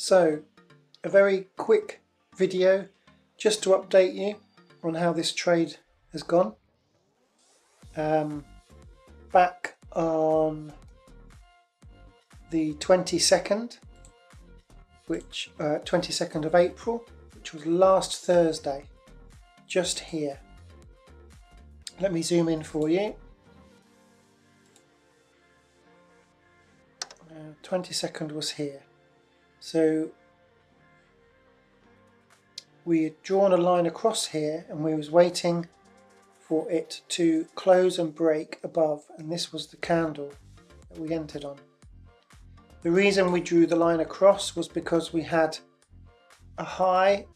So, a very quick video just to update you on how this trade has gone. Back on the 22nd, 22nd of April, which was last Thursday, just here. Let me zoom in for you. 22nd was here. So we had drawn a line across here and we was waiting for it to close and break above, and this was the candle that we entered on. The reason we drew the line across was because we had a high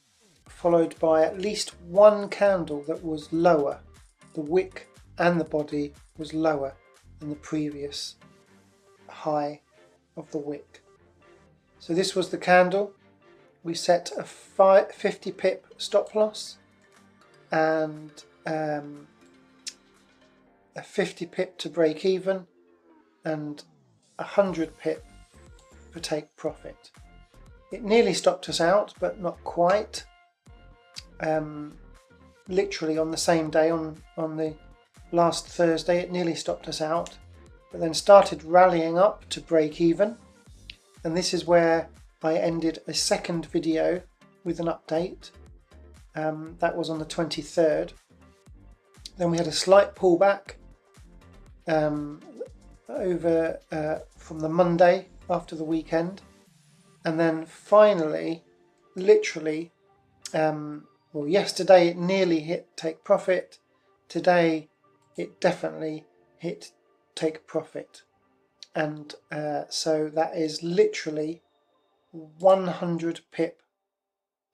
followed by at least one candle that was lower. The wick and the body was lower than the previous high of the wick. So this was the candle. We set a 50 pip stop loss and a 50 pip to break even and 100 pip for take profit. It nearly stopped us out, but not quite. Literally on the same day, on the last Thursday, it nearly stopped us out, but then started rallying up to break even. And this is where I ended a second video with an update. That was on the 23rd. Then we had a slight pullback over from the Monday after the weekend, and then finally, literally, well, yesterday it nearly hit take profit. Today it definitely hit take profit, and so that is literally 100 pip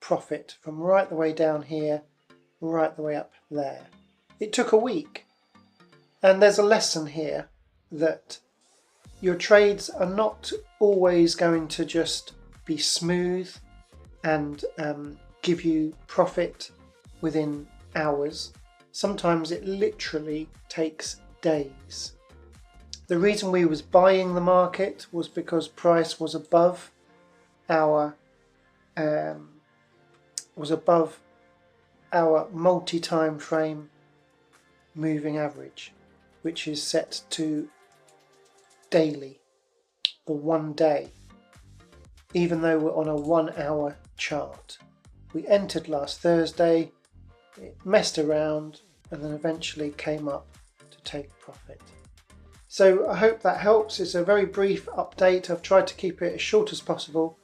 profit from right the way down here right the way up there. It took a week, and there's a lesson here that your trades are not always going to just be smooth and give you profit within hours. Sometimes it literally takes days. The reason we was buying the market was because price was above our multi-time frame moving average, which is set to daily, the 1 day, even though we're on a 1 hour chart. We entered last Thursday, it messed around and then eventually came up to take profit. So I hope that helps. It's a very brief update. I've tried to keep it as short as possible,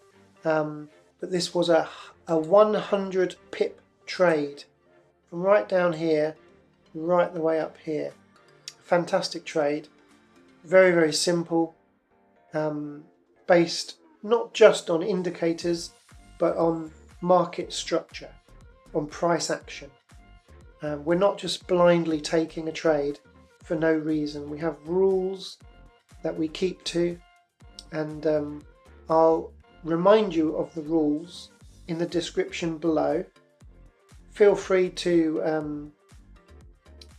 but this was a 100 pip trade from right down here right the way up here. Fantastic trade, very, very simple, based not just on indicators but on market structure, on price action. We're not just blindly taking a trade for no reason. We have rules that we keep to, and I'll remind you of the rules in the description below. Feel free to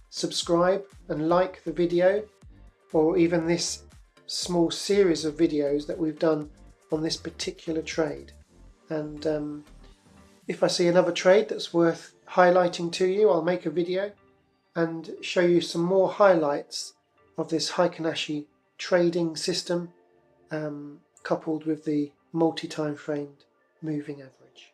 subscribe and like the video, or even this small series of videos that we've done on this particular trade. And if I see another trade that's worth highlighting to you, I'll make a video and show you some more highlights of this Heiken Ashi trading system, coupled with the multi-time framed moving average.